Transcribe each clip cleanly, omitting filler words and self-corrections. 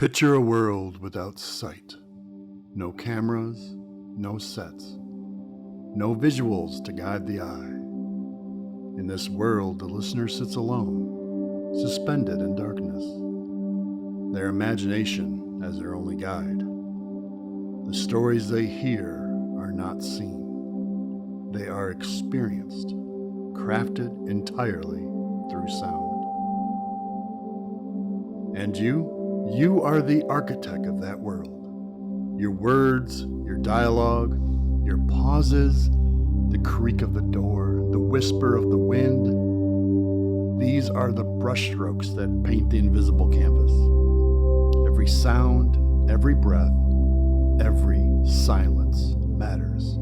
Picture a world without sight. No cameras, no sets, no visuals to guide the eye. In this world, the listener sits alone, suspended in darkness, their imagination as their only guide. The stories they hear are not seen. They are experienced, crafted entirely through sound. And you are the architect of that world. Your words, your dialogue, your pauses, the creak of the door, the whisper of the wind. These are the brushstrokes that paint the invisible canvas. Every sound, every breath, every silence matters.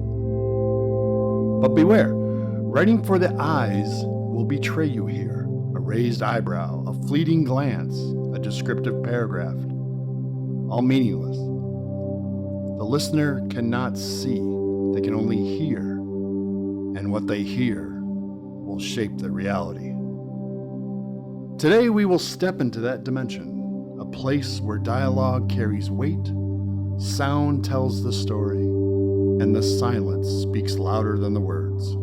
But beware, writing for the eyes will betray you here. A raised eyebrow, a fleeting glance, a descriptive paragraph, all meaningless. The listener cannot see, they can only hear, and what they hear will shape their reality. Today we will step into that dimension, a place where dialogue carries weight, sound tells the story, and the silence speaks louder than the words.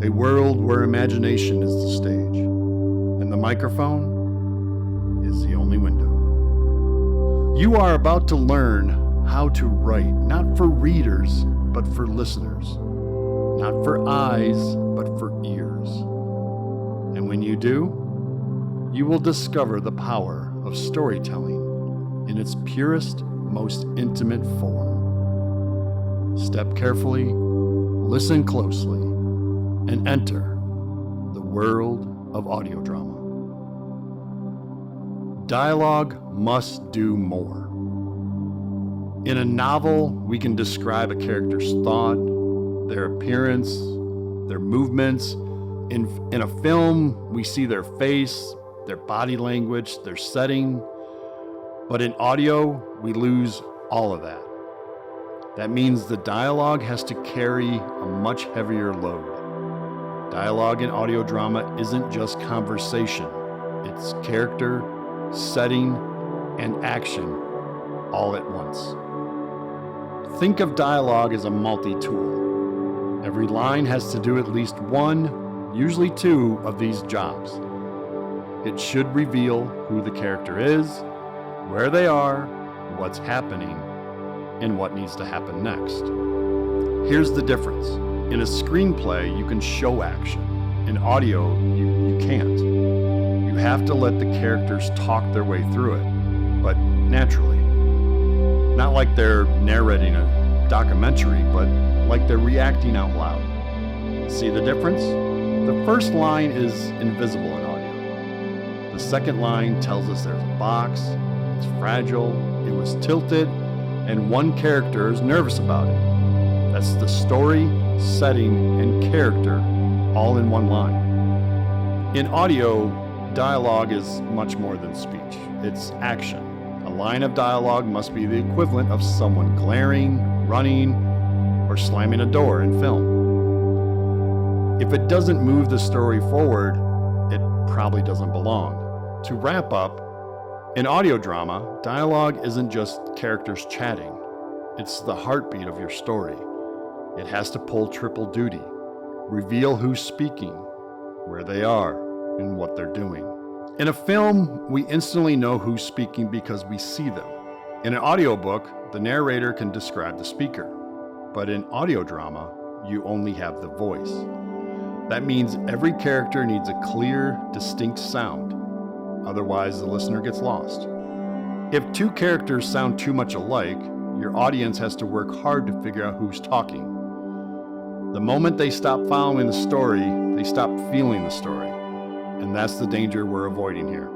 A world where imagination is the stage, and the microphone is the only window. You are about to learn how to write, not for readers, but for listeners. Not for eyes, but for ears. And when you do, you will discover the power of storytelling in its purest, most intimate form. Step carefully, listen closely, and enter the world of audio drama. Dialogue must do more. In a novel, we can describe a character's thought, their appearance, their movements. In a film, we see their face, their body language, their setting. But in audio, we lose all of that. That means the dialogue has to carry a much heavier load. Dialogue in audio drama isn't just conversation. It's character, setting, and action all at once. Think of dialogue as a multi-tool. Every line has to do at least one, usually two, of these jobs. It should reveal who the character is, where they are, what's happening, and what needs to happen next. Here's the difference. In a screenplay, you can show action. In audio, you can't. You have to let the characters talk their way through it, but naturally. Not like they're narrating a documentary, but like they're reacting out loud. See the difference? The first line is invisible in audio. The second line tells us there's a box, it's fragile, it was tilted, and one character is nervous about it. That's the story, setting, and character all in one line. In audio, dialogue is much more than speech. It's action. A line of dialogue must be the equivalent of someone glaring, running, or slamming a door in film. If it doesn't move the story forward, it probably doesn't belong. To wrap up, in audio drama, dialogue isn't just characters chatting. It's the heartbeat of your story. It has to pull triple duty, reveal who's speaking, where they are, and what they're doing. In a film, we instantly know who's speaking because we see them. In an audiobook, the narrator can describe the speaker. But in audio drama, you only have the voice. That means every character needs a clear, distinct sound. Otherwise, the listener gets lost. If two characters sound too much alike, your audience has to work hard to figure out who's talking. The moment they stop following the story, they stop feeling the story. And that's the danger we're avoiding here.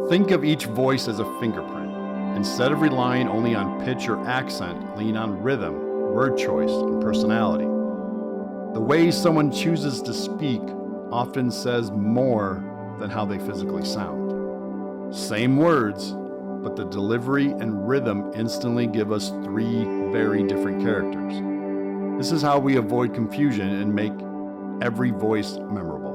Think of each voice as a fingerprint. Instead of relying only on pitch or accent, lean on rhythm, word choice, and personality. The way someone chooses to speak often says more than how they physically sound. Same words, but the delivery and rhythm instantly give us three very different characters. This is how we avoid confusion and make every voice memorable.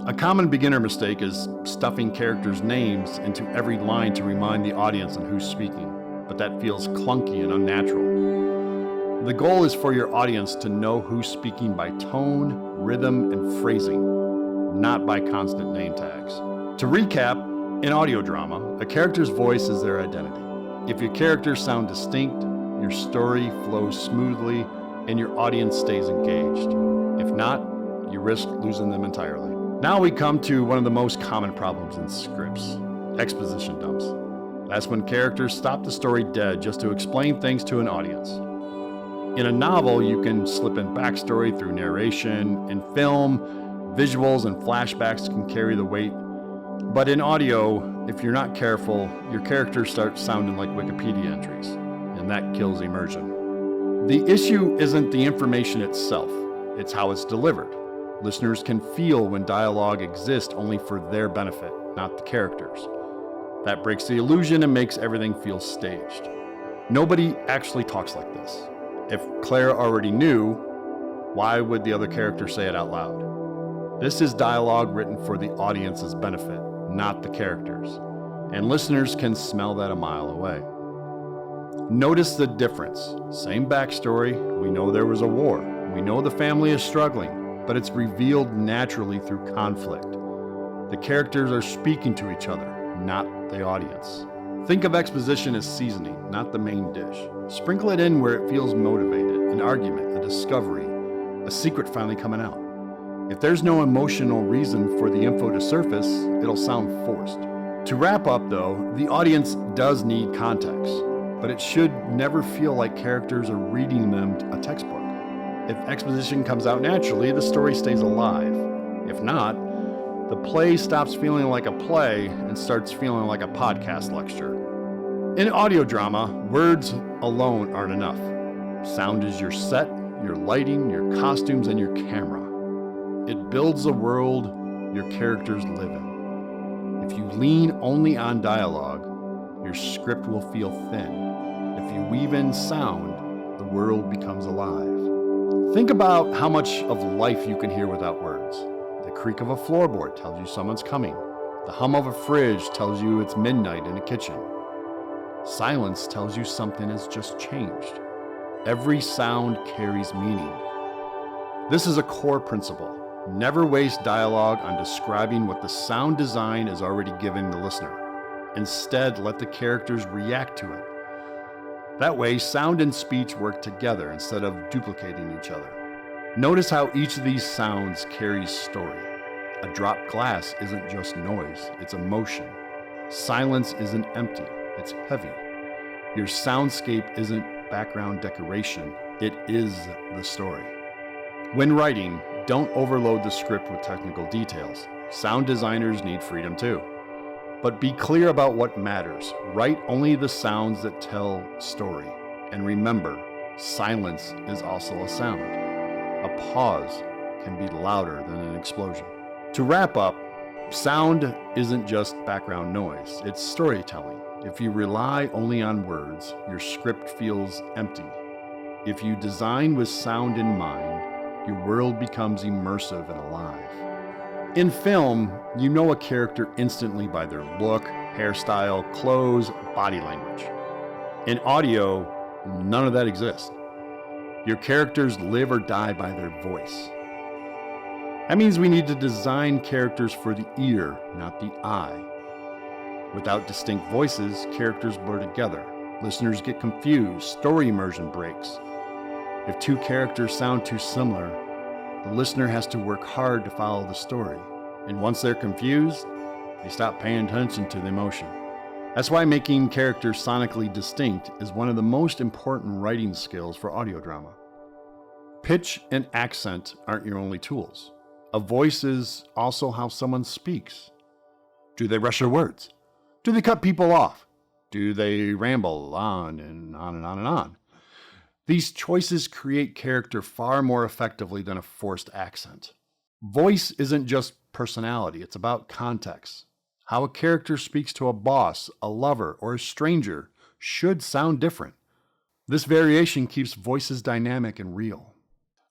A common beginner mistake is stuffing characters' names into every line to remind the audience on who's speaking, but that feels clunky and unnatural. The goal is for your audience to know who's speaking by tone, rhythm, and phrasing, not by constant name tags. To recap, in audio drama, a character's voice is their identity. If your characters sound distinct, your story flows smoothly and your audience stays engaged. If not, you risk losing them entirely. Now we come to one of the most common problems in scripts: exposition dumps. That's when characters stop the story dead just to explain things to an audience. In a novel, you can slip in backstory through narration. In film, visuals and flashbacks can carry the weight. But in audio, if you're not careful, your characters start sounding like Wikipedia entries, and that kills immersion. The issue isn't the information itself, it's how it's delivered. Listeners can feel when dialogue exists only for their benefit, not the characters. That breaks the illusion and makes everything feel staged. Nobody actually talks like this. If Claire already knew, why would the other character say it out loud? This is dialogue written for the audience's benefit, not the characters. And listeners can smell that a mile away. Notice the difference. Same backstory, we know there was a war. We know the family is struggling, but it's revealed naturally through conflict. The characters are speaking to each other, not the audience. Think of exposition as seasoning, not the main dish. Sprinkle it in where it feels motivated, an argument, a discovery, a secret finally coming out. If there's no emotional reason for the info to surface, it'll sound forced. To wrap up though, the audience does need context, but it should never feel like characters are reading them a textbook. If exposition comes out naturally, the story stays alive. If not, the play stops feeling like a play and starts feeling like a podcast lecture. In audio drama, words alone aren't enough. Sound is your set, your lighting, your costumes, and your camera. It builds a world your characters live in. If you lean only on dialogue, your script will feel thin. If you weave in sound, the world becomes alive. Think about how much of life you can hear without words. The creak of a floorboard tells you someone's coming. The hum of a fridge tells you it's midnight in a kitchen. Silence tells you something has just changed. Every sound carries meaning. This is a core principle. Never waste dialogue on describing what the sound design is already giving the listener. Instead, let the characters react to it. That way, sound and speech work together instead of duplicating each other. Notice how each of these sounds carries story. A dropped glass isn't just noise, it's emotion. Silence isn't empty, it's heavy. Your soundscape isn't background decoration, it is the story. When writing, don't overload the script with technical details. Sound designers need freedom too. But be clear about what matters. Write only the sounds that tell story. And remember, silence is also a sound. A pause can be louder than an explosion. To wrap up, sound isn't just background noise, it's storytelling. If you rely only on words, your script feels empty. If you design with sound in mind, your world becomes immersive and alive. In film, you know a character instantly by their look, hairstyle, clothes, body language. In audio, none of that exists. Your characters live or die by their voice. That means we need to design characters for the ear, not the eye. Without distinct voices, characters blur together. Listeners get confused, story immersion breaks. If two characters sound too similar, the listener has to work hard to follow the story. And once they're confused, they stop paying attention to the emotion. That's why making characters sonically distinct is one of the most important writing skills for audio drama. Pitch and accent aren't your only tools. A voice is also how someone speaks. Do they rush their words? Do they cut people off? Do they ramble on and on and on and on? These choices create character far more effectively than a forced accent. Voice isn't just personality, it's about context. How a character speaks to a boss, a lover, or a stranger should sound different. This variation keeps voices dynamic and real.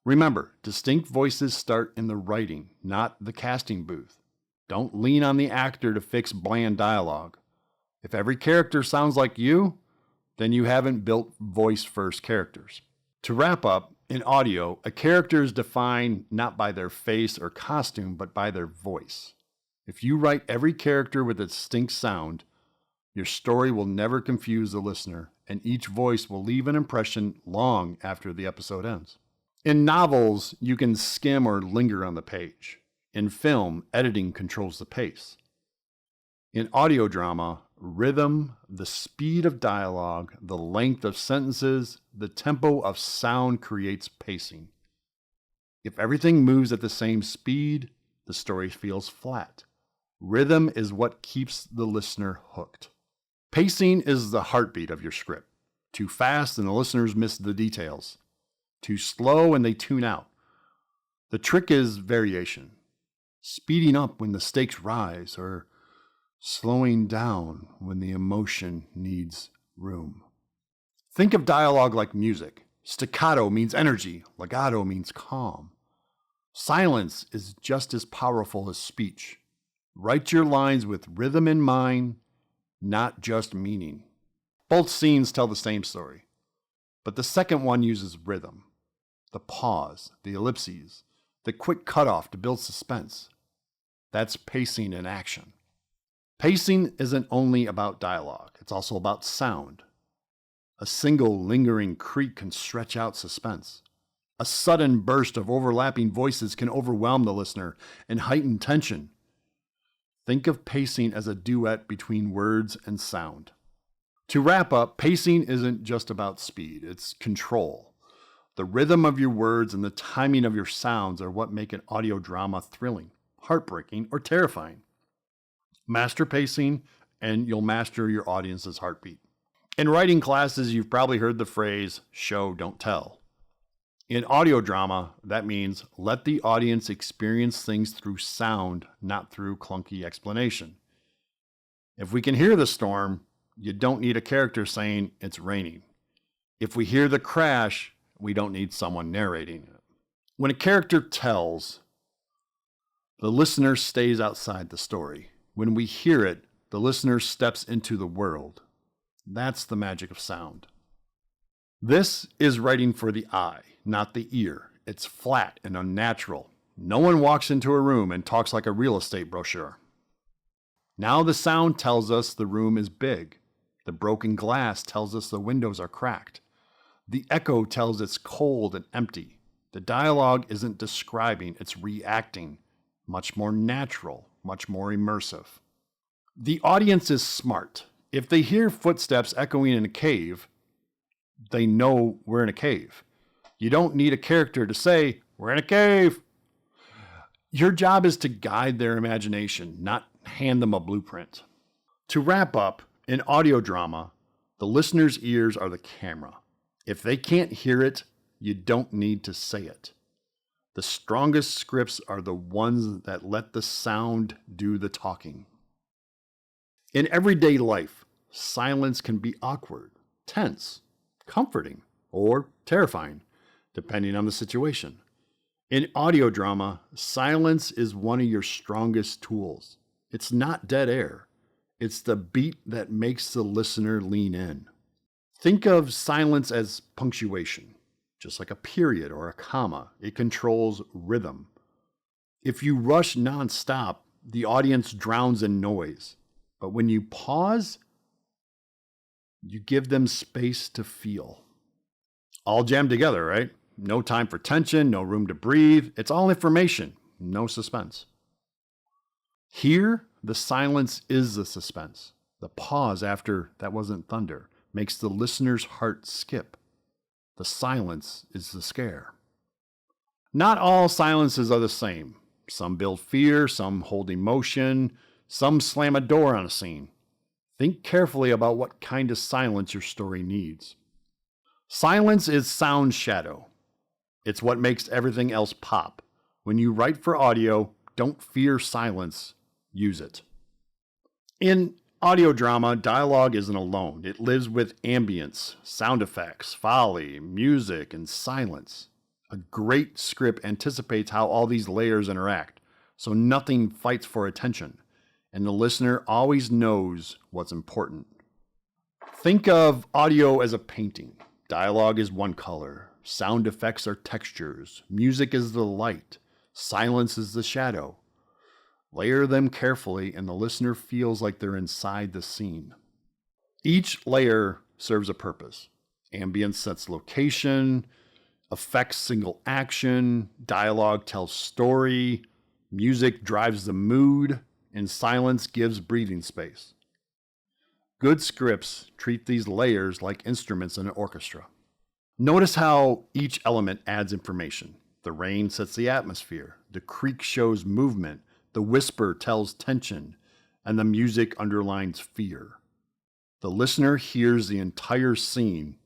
Remember, distinct voices start in the writing, not the casting booth. Don't lean on the actor to fix bland dialogue. If every character sounds like you, then you haven't built voice-first characters. To wrap up, in audio, a character is defined not by their face or costume, but by their voice. If you write every character with a distinct sound, your story will never confuse the listener, and each voice will leave an impression long after the episode ends. In novels, you can skim or linger on the page. In film, editing controls the pace. In audio drama, rhythm, the speed of dialogue, the length of sentences, the tempo of sound creates pacing. If everything moves at the same speed, the story feels flat. Rhythm is what keeps the listener hooked. Pacing is the heartbeat of your script. Too fast and the listeners miss the details. Too slow and they tune out. The trick is variation. Speeding up when the stakes rise, or slowing down when the emotion needs room. Think of dialogue like music. Staccato means energy, legato means calm. Silence is just as powerful as speech. Write your lines with rhythm in mind, not just meaning. Both scenes tell the same story, but the second one uses rhythm. The pause, the ellipses, the quick cutoff to build suspense. That's pacing in action. Pacing isn't only about dialogue, it's also about sound. A single lingering creak can stretch out suspense. A sudden burst of overlapping voices can overwhelm the listener and heighten tension. Think of pacing as a duet between words and sound. To wrap up, pacing isn't just about speed, it's control. The rhythm of your words and the timing of your sounds are what make an audio drama thrilling, heartbreaking, or terrifying. Master pacing, and you'll master your audience's heartbeat. In writing classes, you've probably heard the phrase, show, don't tell. In audio drama, that means let the audience experience things through sound, not through clunky explanation. If we can hear the storm, you don't need a character saying it's raining. If we hear the crash, we don't need someone narrating it. When a character tells, the listener stays outside the story. When we hear it, the listener steps into the world. That's the magic of sound. This is writing for the eye, not the ear. It's flat and unnatural. No one walks into a room and talks like a real estate brochure. Now the sound tells us the room is big. The broken glass tells us the windows are cracked. The echo tells it's cold and empty. The dialogue isn't describing, it's reacting. Much more natural, much more immersive. The audience is smart. If they hear footsteps echoing in a cave, they know we're in a cave. You don't need a character to say, we're in a cave. Your job is to guide their imagination, not hand them a blueprint. To wrap up, in audio drama, the listener's ears are the camera. If they can't hear it, you don't need to say it. The strongest scripts are the ones that let the sound do the talking. In everyday life, silence can be awkward, tense, comforting, or terrifying, depending on the situation. In audio drama, silence is one of your strongest tools. It's not dead air. It's the beat that makes the listener lean in. Think of silence as punctuation, just like a period or a comma. It controls rhythm. If you rush nonstop, the audience drowns in noise. But when you pause, you give them space to feel. All jammed together, right? No time for tension, no room to breathe. It's all information, no suspense. Here, the silence is the suspense. The pause after "that wasn't thunder" makes the listener's heart skip. The silence is the scare. Not all silences are the same. Some build fear, some hold emotion, some slam a door on a scene. Think carefully about what kind of silence your story needs. Silence is sound shadow. It's what makes everything else pop. When you write for audio, don't fear silence, use it. In audio drama, dialogue isn't alone. It lives with ambience, sound effects, foley, music, and silence. A great script anticipates how all these layers interact, so nothing fights for attention, and the listener always knows what's important. Think of audio as a painting. Dialogue is one color, sound effects are textures, music is the light, silence is the shadow. Layer them carefully, and the listener feels like they're inside the scene. Each layer serves a purpose. Ambience sets location, effects single action, dialogue tells story, music drives the mood, and silence gives breathing space. Good scripts treat these layers like instruments in an orchestra. Notice how each element adds information. The rain sets the atmosphere, the creak shows movement, the whisper tells tension, and the music underlines fear. The listener hears the entire scene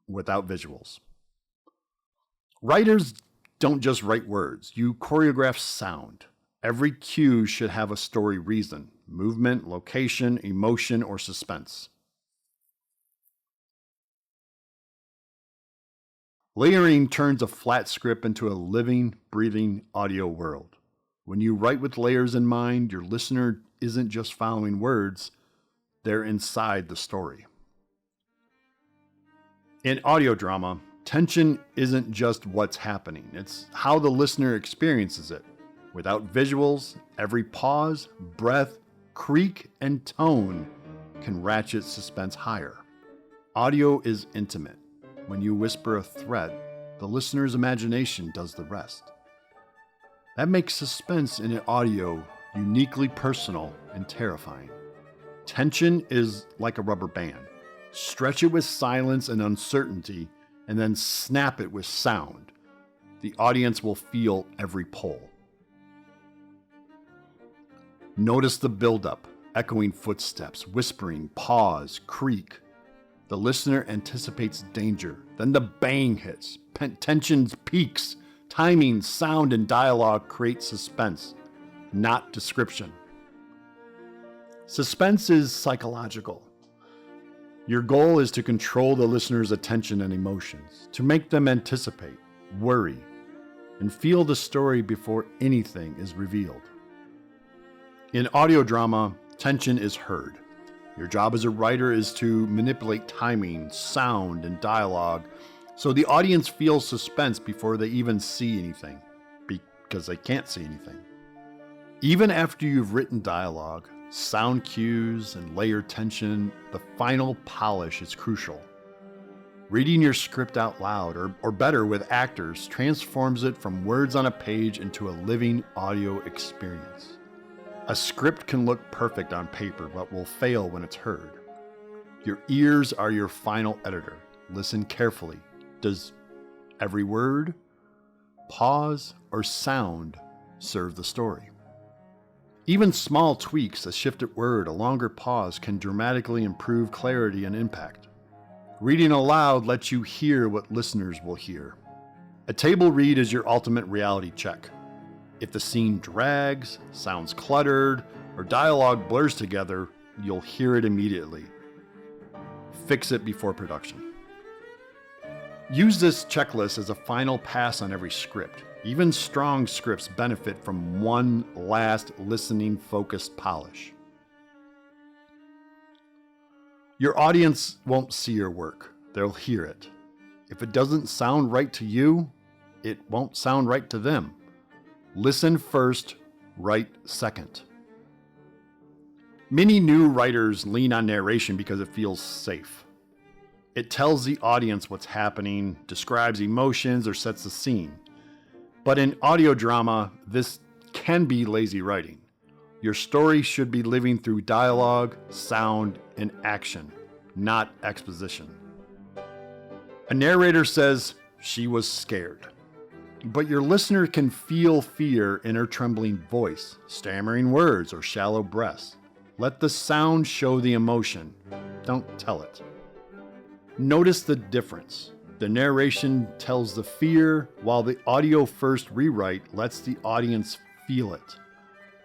without visuals. Writers don't just write words, you choreograph sound. Every cue should have a story reason, movement, location, emotion, or suspense. Layering turns a flat script into a living, breathing audio world. When you write with layers in mind, your listener isn't just following words, they're inside the story. In audio drama, tension isn't just what's happening, it's how the listener experiences it. Without visuals, every pause, breath, creak, and tone can ratchet suspense higher. Audio is intimate. When you whisper a threat, the listener's imagination does the rest. That makes suspense in an audio uniquely personal and terrifying. Tension is like a rubber band. Stretch it with silence and uncertainty, and then snap it with sound. The audience will feel every pull. Notice the buildup, echoing footsteps, whispering, pause, creak. The listener anticipates danger, then the bang hits. Tension peaks. Timing, sound, and dialogue create suspense, not description. Suspense is psychological. Your goal is to control the listener's attention and emotions, to make them anticipate, worry, and feel the story before anything is revealed. In audio drama, tension is heard. Your job as a writer is to manipulate timing, sound, and dialogue so the audience feels suspense before they even see anything, because they can't see anything. Even after you've written dialogue, sound cues, and layered tension, the final polish is crucial. Reading your script out loud, or better with actors, transforms it from words on a page into a living audio experience. A script can look perfect on paper, but will fail when it's heard. Your ears are your final editor. Listen carefully. Does every word, pause, or sound serve the story? Even small tweaks, a shifted word, a longer pause, can dramatically improve clarity and impact. Reading aloud lets you hear what listeners will hear. A table read is your ultimate reality check. If the scene drags, sounds cluttered, or dialogue blurs together, you'll hear it immediately. Fix it before production. Use this checklist as a final pass on every script. Even strong scripts benefit from one last listening focused polish. Your audience won't see your work, they'll hear it. If it doesn't sound right to you, it won't sound right to them. Listen first, write second. Many new writers lean on narration because it feels safe. It tells the audience what's happening, describes emotions, or sets the scene. But in audio drama, this can be lazy writing. Your story should be living through dialogue, sound, and action, not exposition. A narrator says, "She was scared." But your listener can feel fear in her trembling voice, stammering words, or shallow breaths. Let the sound show the emotion. Don't tell it. Notice the difference. The narration tells the fear, while the audio first rewrite lets the audience feel it.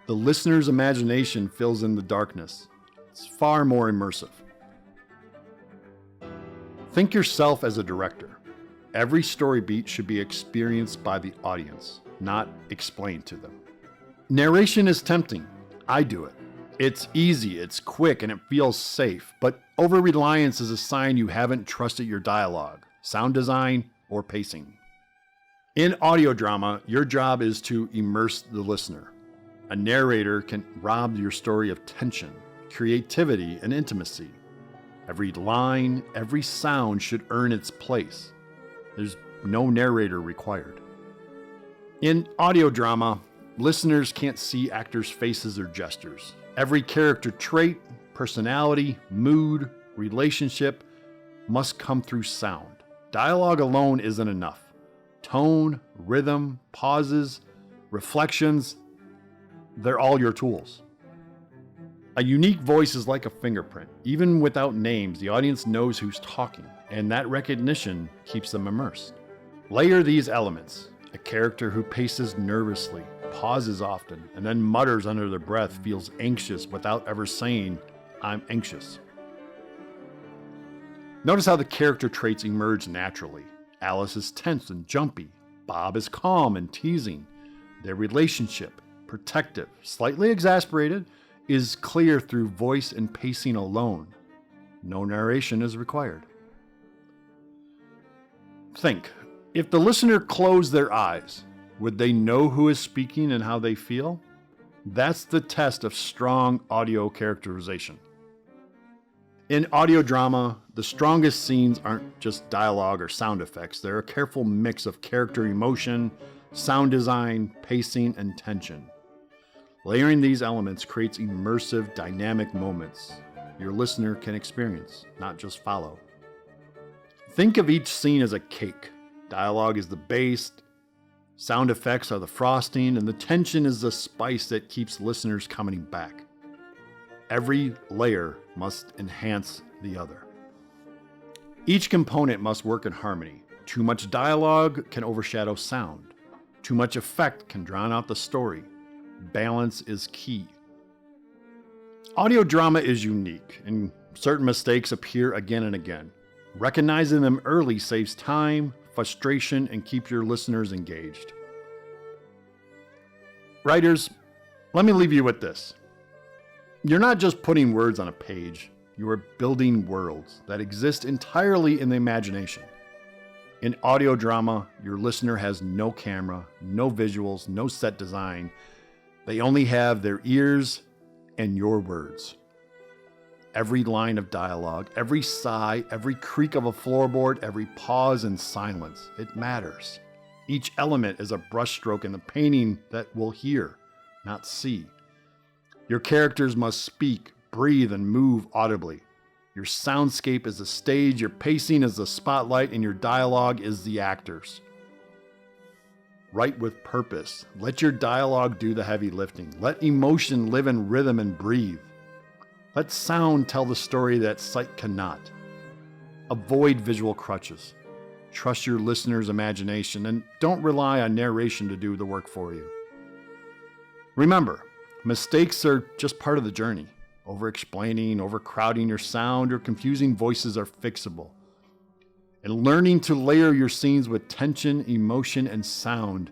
The listener's imagination fills in the darkness. It's far more immersive. Think yourself as a director. Every story beat should be experienced by the audience, not explained to them. Narration is tempting. I do it. It's easy, it's quick, and it feels safe, but over-reliance is a sign you haven't trusted your dialogue, sound design, or pacing. In audio drama, your job is to immerse the listener. A narrator can rob your story of tension, creativity, and intimacy. Every line, every sound should earn its place. There's no narrator required. In audio drama, listeners can't see actors' faces or gestures. Every character trait, personality, mood, relationship must come through sound. Dialogue alone isn't enough. Tone, rhythm, pauses, reflections, they're all your tools. A unique voice is like a fingerprint. Even without names, the audience knows who's talking, and that recognition keeps them immersed. Layer these elements. A character who paces nervously, pauses often, and then mutters under their breath, feels anxious without ever saying, "I'm anxious." Notice how the character traits emerge naturally. Alice is tense and jumpy. Bob is calm and teasing. Their relationship, protective, slightly exasperated, is clear through voice and pacing alone. No narration is required. Think, if the listener closed their eyes, would they know who is speaking and how they feel? That's the test of strong audio characterization. In audio drama, the strongest scenes aren't just dialogue or sound effects. They're a careful mix of character emotion, sound design, pacing, and tension. Layering these elements creates immersive, dynamic moments your listener can experience, not just follow. Think of each scene as a cake. Dialogue is the base, sound effects are the frosting, and the tension is the spice that keeps listeners coming back. Every layer must enhance the other. Each component must work in harmony. Too much dialogue can overshadow sound. Too much effect can drown out the story. Balance is key. Audio drama is unique, and certain mistakes appear again and again. Recognizing them early saves time, frustration, and keeps your listeners engaged. Writers, let me leave you with this. You're not just putting words on a page, you are building worlds that exist entirely in the imagination. In audio drama, your listener has no camera, no visuals, no set design. They only have their ears and your words. Every line of dialogue, every sigh, every creak of a floorboard, every pause and silence, it matters. Each element is a brushstroke in the painting that we'll hear, not see. Your characters must speak, breathe, and move audibly. Your soundscape is the stage, your pacing is the spotlight, and your dialogue is the actors. Write with purpose. Let your dialogue do the heavy lifting. Let emotion live in rhythm and breathe. Let sound tell the story that sight cannot. Avoid visual crutches. Trust your listener's imagination and don't rely on narration to do the work for you. Remember, mistakes are just part of the journey. Over-explaining, overcrowding your sound, or confusing voices are fixable. And learning to layer your scenes with tension, emotion, and sound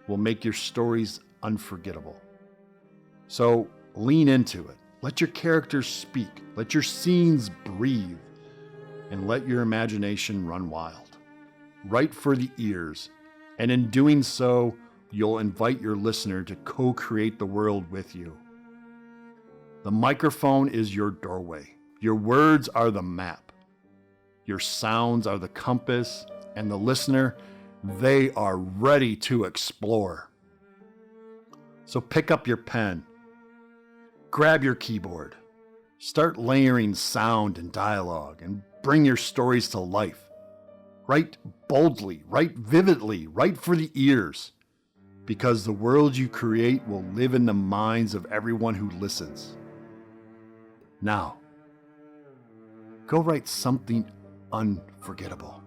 will make your stories unforgettable. So lean into it. Let your characters speak. Let your scenes breathe. And let your imagination run wild. Write for the ears. And in doing so, you'll invite your listener to co-create the world with you. The microphone is your doorway. Your words are the map. Your sounds are the compass. And the listener, they are ready to explore. So pick up your pen. Grab your keyboard. Start layering sound and dialogue and bring your stories to life. Write boldly, write vividly, write for the ears. Because the world you create will live in the minds of everyone who listens. Now, go write something unforgettable.